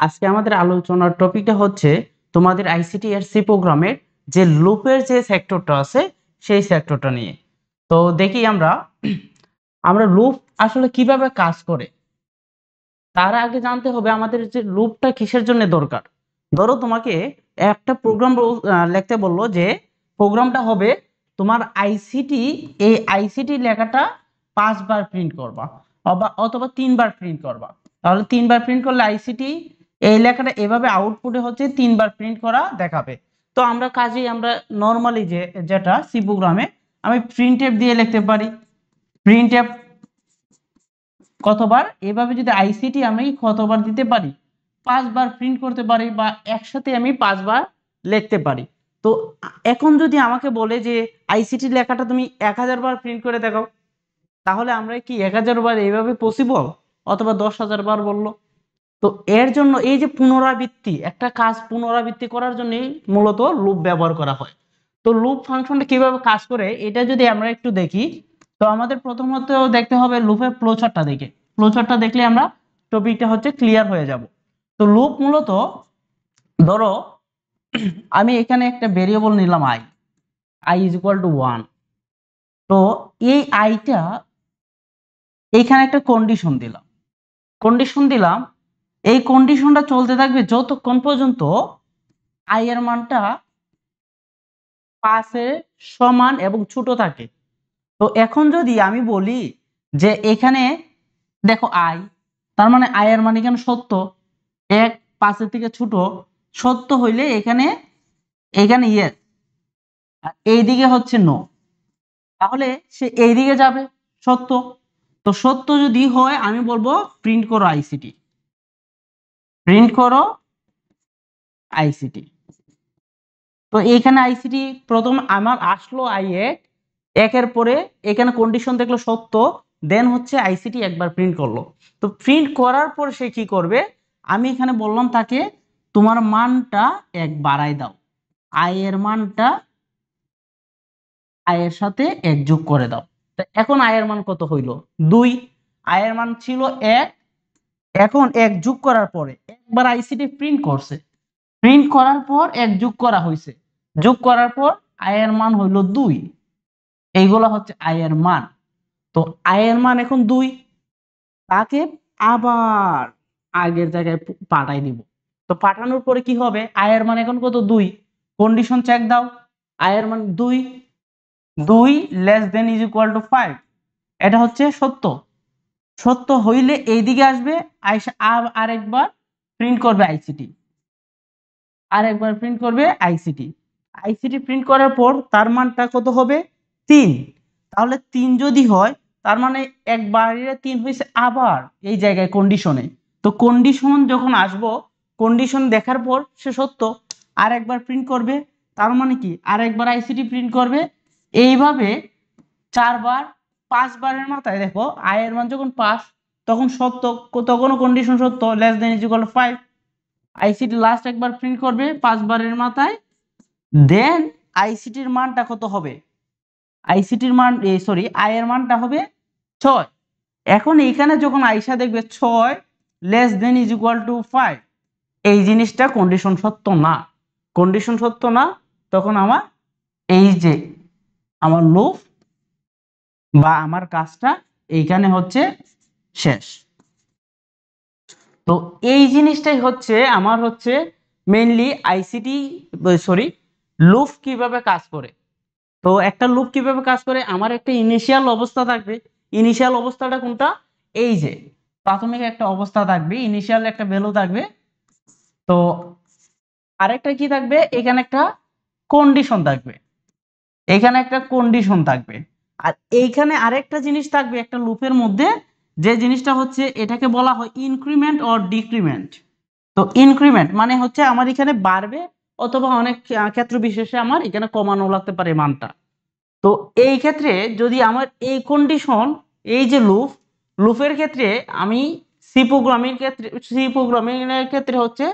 আজকে আমাদের আলোচনার টপিকটা হচ্ছে তোমাদের আইসিটি এর সি প্রোগ্রামের যে লুপের যে সেক্টরটা আছে সেই সেক্টরটা নিয়ে। তো দেখি আমরা লুপ আসলে কিভাবে কাজ করে। তার আগে জানতে হবে আমাদের যে লুপটা কিসের জন্য দরকার। ধরো তোমাকে একটা প্রোগ্রাম লিখতে বললো যে প্রোগ্রামটা হবে তোমার আইসিটি, এই আইসিটি লেখাটা 5 বার প্রিন্ট করবা অথবা 3 বার প্রিন্ট করবা। তাহলে 3 বার প্রিন্ট করলে আইসিটি এই লেখাটা এভাবে আউটপুটে হচ্ছে 3 বার প্রিন্ট করা দেখাবে। তো আমরা নর্মালি যেটা সি প্রোগ্রামে আমি প্রিন্টএফ দিয়ে লিখতে পারি। প্রিন্টএফ কতবার, এভাবে যদি আইসিটি আমি কতবার দিতে পারি, 5 বার প্রিন্ট করতে পারি বা একসাথে আমি 5 বার লিখতে পারি। তো এখন যদি আমাকে বলে যে আইসিটি লেখাটা তুমি 1000 বার প্রিন্ট করে দেখাও, তাহলে আমরা কি 1000 বার এইভাবে পসিবল, অথবা 10,000 বার বললো। তো এর জন্য এই যে পুনরাবৃত্তি, একটা কাজ পুনরাবৃত্তি করার জন্যই মূলত লুপ ব্যবহার করা হয়। তো লুপ ফাংশনটা কিভাবে কাজ করে এটা যদি আমরা একটু দেখি, তো আমাদের প্রথমত দেখতে হবে লুপের ফ্লোচার্টটা দেখে। ফ্লোচার্টটা দেখলে আমরা টপিকটা হচ্ছে ক্লিয়ার হয়ে যাব। তো লুপ মূলত, ধরো আমি এখানে একটা ভেরিয়েবল নিলাম আই ইজ ইকুয়াল টু 1। তো এই আইটা এইখানে একটা কন্ডিশন দিলাম। এই কন্ডিশনটা চলতে থাকবে যতক্ষণ পর্যন্ত আই এর মানটা 5-এর সমান এবং ছোট থাকে। তো এখন যদি আমি বলি যে এখানে দেখো আই, তার মানে আই এর মান এখানে সত্য, 1 5-এর থেকে ছোট, সত্য হইলে এখানে এখানে ইয়েস, আর এইদিকে হচ্ছে নো, তাহলে সে এইদিকে যাবে সত্য। তো সত্য যদি হয় আমি বলবো প্রিন্ট করো আইসিটি, প্রিন্ট করো আইসিটি। তো এইখানে আইসিটি প্রথম আমার আসলো একের পরে এখানে কন্ডিশন দেখলো সত্য, দেন হচ্ছে আইসিটি একবার প্রিন্ট করলো। তো প্রিন্ট করার পর সে কি করবে, আমি এখানে বললাম তাকে তোমার মানটা 1 বাড়াই দাও, আই এর মানটা আই এর সাথে 1 যোগ করে দাও। তো এখন আই এর মান কত হইল 2, আই এর মান ছিল 1, এখন 1 যোগ করার পরে একবার আইসিটি প্রিন্ট করছে, প্রিন্ট করার পর 1 যোগ করা হয়েছে, যোগ করার পর আই এর মান হইল 2। এইগুলা হচ্ছে আই এর মান। তো আই এর মান এখন 2, তাকে আবার আগের জায়গায় পাঠাই দিব। তো পাঠানোর পরে কি হবে, আই এর মান এখন কত 2, কন্ডিশন চেক দাও, আই এর মান 2, 2 less than is equal to 5, এটা হচ্ছে সত্য। সত্য হইলে এইদিকে আসবে, আইসা আরেকবার প্রিন্ট করবে আইসিটি, আরেকবার প্রিন্ট করবে আইসিটি। আইসিটি প্রিন্ট করার পর তার মানটা কত হবে 3। তাহলে 3 যদি হয় তার মানে 1 বাড়িয়ে 3 হয়েছে আবার এই জায়গায় কন্ডিশনে। তো কন্ডিশন যখন আসবো, কন্ডিশন দেখার পর সে সত্য, আর একবার প্রিন্ট করবে, তার মানে কি আর একবার আইসিটি প্রিন্ট করবে। এইভাবে 4 বার, 5 বারের মাথায় দেখো আই এর মান যখন 5 তখন সত্য, তখনও কন্ডিশন সত্য, less than is equal to 5। ICT last একবার প্রিন্ট করবে 5 বারের মাথায়, দেন আইসিটির মানটা কত হবে, আইসিটির মান সরি আই এর মানটা হবে 6। এখন এইখানে যখন আইসা দেখবে 6 less than is equal to 5, এই জিনিসটা কন্ডিশন সত্য না, কন্ডিশন সত্য না, তখন আমার এই যে আমার লুপ বা আমার কাজটা এইখানে হচ্ছে শেষ। তো এই জিনিসটাই হচ্ছে আমার হচ্ছে মেইনলি আইসিটি সরি লুপ কিভাবে কাজ করে। তো একটা লুপ কিভাবে কাজ করে, আমার একটা ইনিশিয়াল অবস্থা থাকবে। ইনিশিয়াল অবস্থাটা কোনটা, এই যে প্রাথমিক একটা অবস্থা থাকবে, ইনিশিয়াল একটা ভ্যালু থাকবে। তো আরেকটা কি থাকবে, এখানে একটা কন্ডিশন থাকবে, এখানে একটা কন্ডিশন থাকবে। আর এইখানে আরেকটা জিনিস থাকবে একটা লুপের মধ্যে, যে জিনিসটা হচ্ছে এটাকে বলা হয় ইনক্রিমেন্ট অর ডিক্রিমেন্ট। তো ইনক্রিমেন্ট মানে হচ্ছে আমার এখানে বাড়বে, অথবা অনেক ক্ষেত্র বিশেষে আমার এখানে কমানো লাগতে পারে মানটা। তো এই ক্ষেত্রে যদি আমার এই কন্ডিশন, এই যে লুপের ক্ষেত্রে আমি সি প্রোগ্রামিং এর ক্ষেত্রে হচ্ছে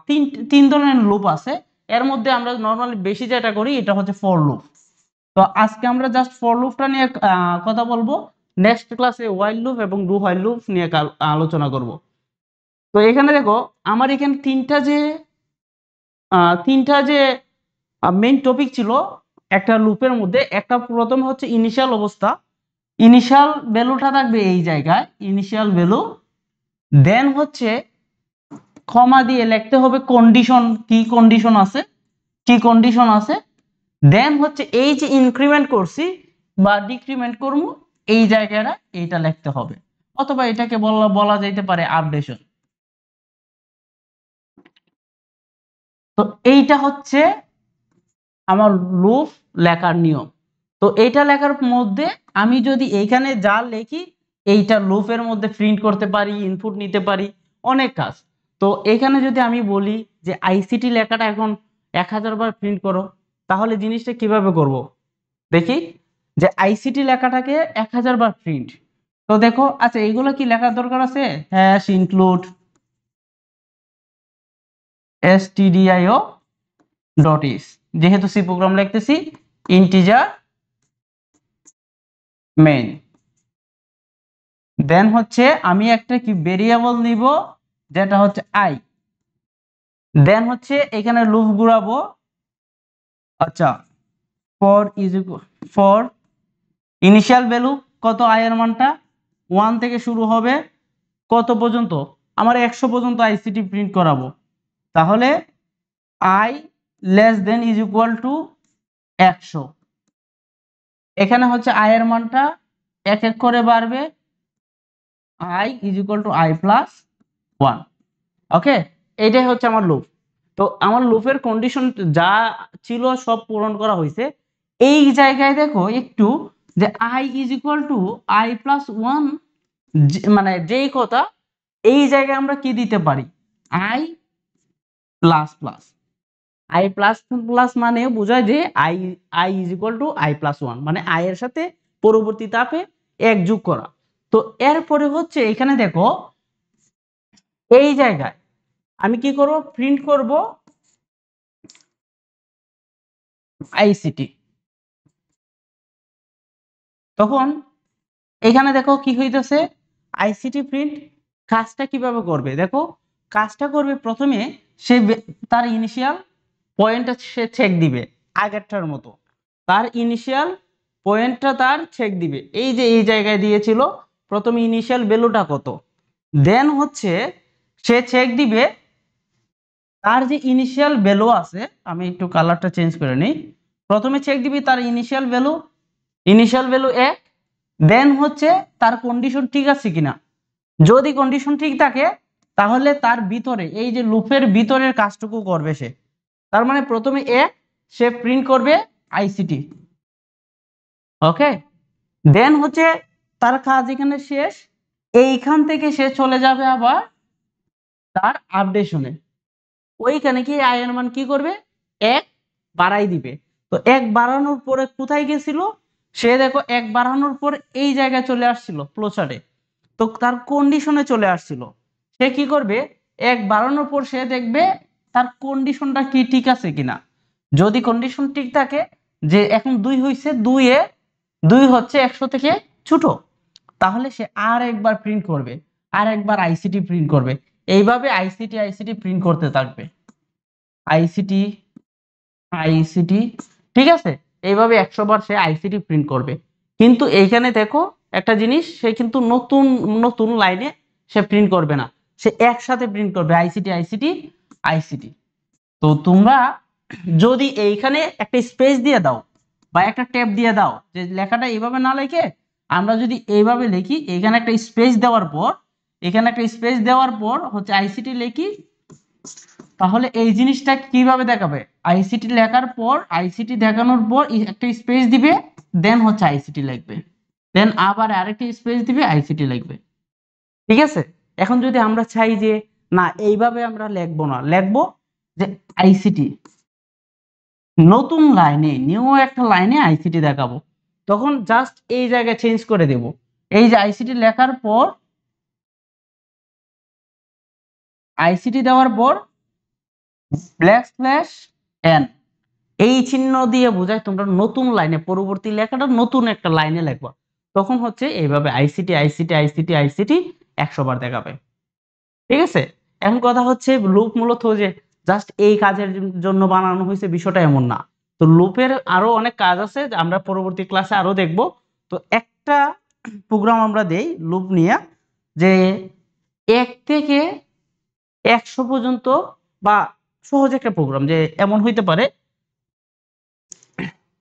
তিন তিন ধরনের লুপ আছে। এর মধ্যে আমরা নর্মালি বেশি যেটা করি এটা হচ্ছে ফর লুপ। তো আজকে আমরা জাস্ট ফর লুপটা নিয়ে কথা বলবো, নেক্সট ক্লাসে ওয়াইল লুপ এবং ডু হোয়াইল লুপ নিয়ে আলোচনা করব। তো এখানে দেখো আমার এখানে তিনটা যে মেইন টপিক ছিল একটা লুপের মধ্যে। একটা প্রথমে হচ্ছে ইনিশিয়াল অবস্থা, ইনিশিয়াল ভ্যালুটা থাকবে এই জায়গায়, ইনিশিয়াল ভ্যালু। দেন হচ্ছে কমা দিয়ে লিখতে হবে কন্ডিশন, কি কন্ডিশন আছে, কি কন্ডিশন আছে। দেন হচ্ছে এই যে ইনক্রিমেন্ট করছি বা ডিক্রিমেন্ট করবো এই জায়গাটা এইটা লিখতে হবে, অথবা এটাকে বলা যাইতে পারে আপডেশন। তো এইটা হচ্ছে আমার লুপ লেখার নিয়ম। তো এইটা লেখার মধ্যে আমি যদি এইখানে যা লিখি এইটা লুপের মধ্যে প্রিন্ট করতে পারি, ইনপুট নিতে পারি, অনেক কাজ। তো এখানে যদি আমি বলি যে আইসিটি লেখাটা এখন 1000 বার প্রিন্ট করো, তাহলে জিনিসটা কিভাবে করব দেখি। যে আইসিটি লেখাটাকে 1000 বার প্রিন্ট, তো দেখো আচ্ছা এইগুলো কি লেখার দরকার আছে, হ্যাশ ইনক্লুড stdio ডট ইস, যেহেতু সি প্রোগ্রাম লিখতেছি, ইন্টিজার মেইন। দেন হচ্ছে আমি একটা কি ভেরিয়েবল নিব যেটা হচ্ছে আই। দেন হচ্ছে এখানে লুপ ঘুরাবো। আচ্ছা ফর ইনিশিয়াল ভ্যালু কত, আই এর মানটা 1 থেকে শুরু হবে কত পর্যন্ত, আমার 100 পর্যন্ত আইসিটি প্রিন্ট করাবো। তাহলে I less than is equal to 100। এখানে হচ্ছে আই এর মানটা এক এক করে বাড়বে, I is equal to I plus 1। ওকে, এইটাই হচ্ছে আমার লুপ। তো আমার লুপের কন্ডিশন যা ছিল সব পূরণ করা হয়েছে। এই জায়গায় দেখো একটু যে I is equal to I plus 1, মানে যেই কথা এই জায়গায় আমরা কি দিতে পারি, I plus plus. I plus plus মানে বোঝায় যে I I is equal to I plus 1, মানে আই এর সাথে পরবর্তী ধাপে 1 যোগ করা। তো এরপরে হচ্ছে এখানে দেখো এই জায়গায় আমি কি করব, প্রিন্ট করব আইসিটি। তখন এখানে দেখো কি হইতেছে, আইসিটি প্রিন্ট কাজটা কিভাবে করবে দেখো। কাজটা করবে প্রথমে সে তার ইনিশিয়াল পয়েন্টটা সে চেক দিবে, আগেরটার মতো তার ইনিশিয়াল পয়েন্টটা তার চেক দিবে। এই যে এই জায়গায় দিয়েছিল প্রথমে ইনিশিয়াল ভ্যালুটা কত, দেন হচ্ছে সে চেক দিবে তার যে ইনিশিয়াল ভ্যালু আছে। আমি একটু কালারটা চেঞ্জ করে নিই। প্রথমে চেক দিবি তার ইনিশিয়াল ভ্যালু, ইনিশিয়াল ভ্যালু 1। দেন হচ্ছে তার কন্ডিশন ঠিক আছে কিনা, যদি কন্ডিশন ঠিক থাকে তাহলে তার ভিতরে এই যে লুপের ভিতরের কাজটুকু করবে সে। তার মানে প্রথমে 1 সে প্রিন্ট করবে আইসিটি। ওকে, দেন হচ্ছে তার কাজ এখানে শেষ। এইখান থেকে সে চলে যাবে আবার তার আপডেশনে। ওইখানে কি আই এর মান কি করবে, 1 বাড়াই দিবে। তো 1 বাড়ানোর পরে কোথায় গেছিল, সে দেখো 1 বাড়ানোর পর এই জায়গায় চলে আসছিল ফ্লোচার্টে। তো তার কন্ডিশনে চলে আসছিল। সে কি করবে, 1 বাড়ানোর পর সে দেখবে তার কন্ডিশনটা কি ঠিক আছে কিনা। যদি কন্ডিশন ঠিক থাকে যে এখন 2 হইছে, 2 হচ্ছে 100 থেকে ছোট, তাহলে সে আর একবার প্রিন্ট করবে, আর একবার আইসিটি প্রিন্ট করবে। এইভাবে আইসিটি প্রিন্ট করতে থাকবে, আইসিটি আইসিটি। ঠিক আছে, এইভাবে 100 বার সে আইসিটি প্রিন্ট করবে। কিন্তু এইখানে দেখো একটা জিনিস, সে কিন্তু নতুন নতুন লাইনে সে প্রিন্ট করবে না, সে একসাথে প্রিন্ট করবে আইসিটি আইসিটি আইসিটি। তো তোমরা যদি এইখানে একটা স্পেস দিয়ে দাও বা একটা ট্যাব দিয়ে দাও, যে লেখাটা এইভাবে না লিখে আমরা যদি এইভাবে লিখি, এখানে একটা স্পেস দেওয়ার পর, এখানে একটা স্পেস দেওয়ার পর হচ্ছে আইসিটি লিখি, তাহলে এই জিনিসটা কিভাবে দেখাবে, আইসিটি লেখার পর আইসিটি দেখানোর পর একটা স্পেস দিবে, দেন হচ্ছে আইসিটি লিখবে, দেন আবার আরেকটা স্পেস দিবে, আইসিটি লিখবে। ঠিক আছে, এখন যদি আমরা চাই যে না এইভাবে আমরা লিখবো না, লিখবো যে আইসিটি নতুন লাইনে, নিউ একটা লাইনে আইসিটি দেখাবো, তখন জাস্ট এই জায়গায় চেঞ্জ করে দেব। এই যে আইসিটি লেখার পর, আইসিটি দেওয়ার পর ব্ল্যাক স্ল্যাশ এন, এই চিহ্ন দিয়ে বোঝায় তোমরা নতুন লাইনে পরবর্তী লেখাটা নতুন একটা লাইনে লিখবা। তখন হচ্ছে এইভাবে আইসিটি আইসিটি আইসিটি আইসিটি 100 বার দেখাবে। ঠিক আছে, এখন কথা হচ্ছে লুপ মূলত যে জাস্ট এই কাজের জন্য বানানো হয়েছে বিষয়টা এমন না। তো লুপের আরো অনেক কাজ আছে, আমরা পরবর্তী ক্লাসে আরো দেখব। তো একটা প্রোগ্রাম আমরা দেই লুপ নিয়ে, যে 1 থেকে 100 পর্যন্ত, বা সহজ একটা প্রোগ্রাম যে এমন হইতে পারে,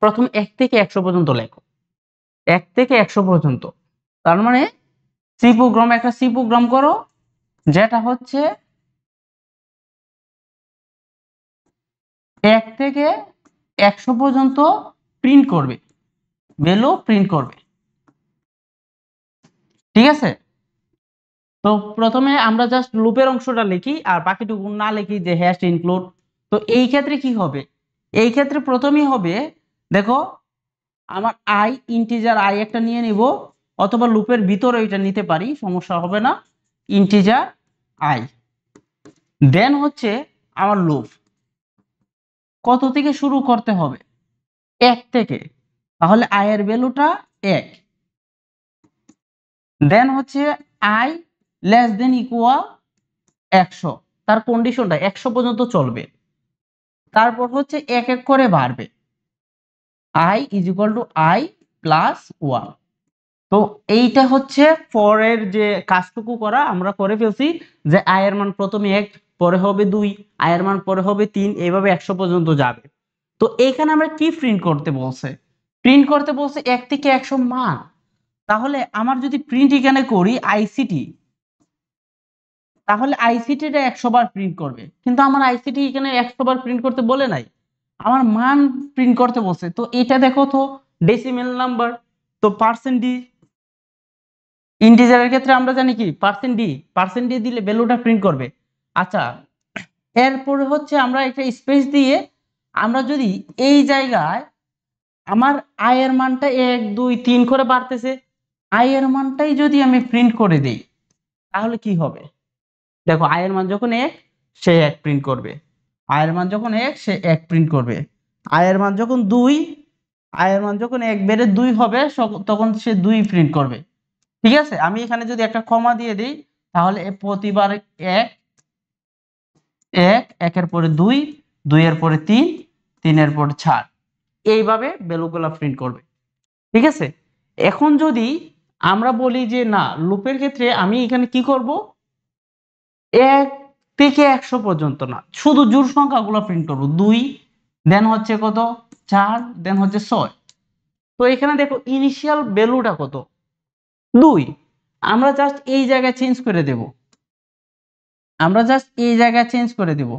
প্রথম 1 থেকে 100 পর্যন্ত লেখো, 1 থেকে 100 পর্যন্ত। তার মানে সি প্রোগ্রাম, একটা সি প্রোগ্রাম করো যেটা হচ্ছে 1 থেকে 100 পর্যন্ত প্রিন্ট করবে, ভ্যালু প্রিন্ট করবে। ঠিক আছে? তো প্রথমে আমরা জাস্ট লুপের অংশটা লিখি আর বাকিটুকু না লিখি যে হ্যাশ ইনক্লুড। তো এই ক্ষেত্রে কি হবে, এই ক্ষেত্রে প্রথমেই হবে, দেখো আমার আই, ইন্টিজার আই একটা নিয়ে নিব, অথবা লুপের ভিতরে এটা নিতে পারি, সমস্যা হবে না, ইন্টিজার আই। দেন হচ্ছে আমার লুপ কত থেকে শুরু করতে হবে, 1 থেকে, তাহলে আই এর ভ্যালুটা 1। দেন হচ্ছে আই লেস দেন ইকুয়াল 100, তার কন্ডিশনটা 100 পর্যন্ত চলবে। তারপর হচ্ছে এক এক করে বাড়বে, I is equal to I plus 1। তো এইটা হচ্ছে পরের যে কাজটুকু করা আমরা করে ফেলছি, যে আই এর মান প্রথমে 1, পরে হবে 2, আই এর মান পরে হবে 3, এইভাবে 100 পর্যন্ত যাবে। তো এইখানে আমরা কি প্রিন্ট করতে বলছে, প্রিন্ট করতে বলছে 1 থেকে 100 মান। তাহলে আমার যদি প্রিন্ট এখানে করি আইসিটি, তাহলে আইসিটিটা 100 বার প্রিন্ট করবে, কিন্তু আমার আইসিটি এখানে 100 বার প্রিন্ট করতে বলে নাই, আমার মান প্রিন্ট করতে বলছে। তো এটা দেখো তো ডেসিমেল নাম্বার, তো পার্সেন্ট ডি, ইন্টিজারের ক্ষেত্রে আমরা জানি কি পার্সেন্ট ডি দিলে ভ্যালুটা প্রিন্ট করবে। আচ্ছা, এরপরে হচ্ছে আমরা একটা স্পেস দিয়ে, আমরা যদি এই জায়গায় আমার আই এর মানটা 1 2 3 করে বাড়তেছে, আই এর মানটাই যদি আমি প্রিন্ট করে দেই তাহলে কি হবে, দেখো আই এর মান যখন 1 সে 1 প্রিন্ট করবে, আই এর মান যখন 1 সে 1 প্রিন্ট করবে, আই এর মান যখন 2, আই এর মান যখন 1 বেড়ে 2 হবে তখন সে 2 প্রিন্ট করবে। ঠিক আছে? আমি এখানে যদি একটা কমা দিয়ে দিই তাহলে প্রতিবার 1 1 1 এর পরে 2 2 এর পরে 3 3 এর পরে 4, এইভাবে ভ্যালুগুলো প্রিন্ট করবে। ঠিক আছে? এখন যদি আমরা বলি যে না, লুপের ক্ষেত্রে আমি এখানে কি করব, 1 থেকে 100 পর্যন্ত না, শুধু জোড় সংখ্যাগুলো প্রিন্ট করব, 2 দেন হচ্ছে কত 4 দেন হচ্ছে 6। তো এখানে দেখো ইনিশিয়াল ভ্যালুটা কত 2, আমরা জাস্ট এই জায়গায় চেঞ্জ করে দেব, আমরা জাস্ট এই জায়গায় চেঞ্জ করে দেব,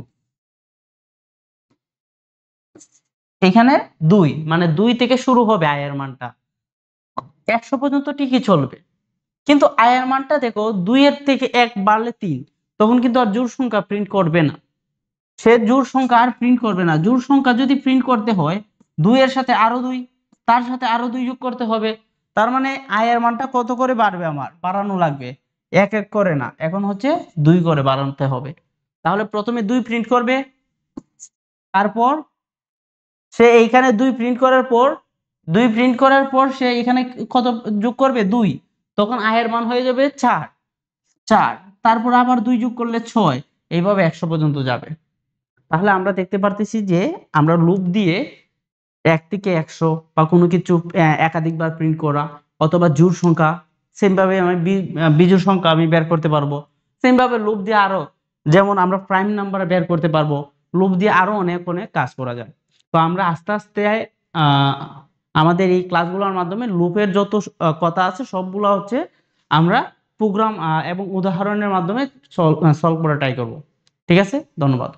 এখানে 2, মানে 2 থেকে শুরু হবে আই এর মানটা, 100 পর্যন্ত ঠিকই চলবে। কিন্তু আই এর মানটা দেখো 2 এর থেকে 1 বাড়লে 3, তখন কিন্তু আর জোড় সংখ্যা প্রিন্ট করবে না, সে জোড় সংখ্যা আর প্রিন্ট করবে না। জোড় সংখ্যা যদি প্রিন্ট করতে হয় 2 এর সাথে আরো 2, তার সাথে আরো 2 যোগ করতে হবে। তার মানে আই এর মানটা কত করে বাড়বে, আমার বাড়ানো লাগবে, 1 1 করে না, এখন হচ্ছে 2 করে বাড়াতে হবে। তাহলে প্রথমে 2 প্রিন্ট করবে, তারপর সে এইখানে 2 প্রিন্ট করার পর, 2 প্রিন্ট করার পর সে এখানে কত যোগ করবে 2, তখন আই এর মান হয়ে যাবে 4 4, তারপর আবার 2 যোগ করলে 6, এইভাবে 100 পর্যন্ত যাবে। তাহলে আমরা দেখতে পারতেছি যে আমরা লুপ দিয়ে 1 থেকে 100 বা কোনো কিছু একাধিকবার প্রিন্ট করা, অথবা জোড় সংখ্যা, সেম ভাবে আমি বিজোড় সংখ্যা আমি বের করতে পারবো। সেম ভাবে লুপ দিয়ে আরো, যেমন আমরা প্রাইম নাম্বার বের করতে পারবো, লুপ দিয়ে আরো অনেক অনেক কাজ করা যায়। তো আমরা আস্তে আস্তে আহ, আমাদের এই ক্লাসগুলোর মাধ্যমে লুপের যত কথা আছে সবগুলো হচ্ছে আমরা প্রোগ্রাম এবং উদাহরণের মাধ্যমে সলভ করা ট্রাই করব। ঠিক আছে? ধন্যবাদ।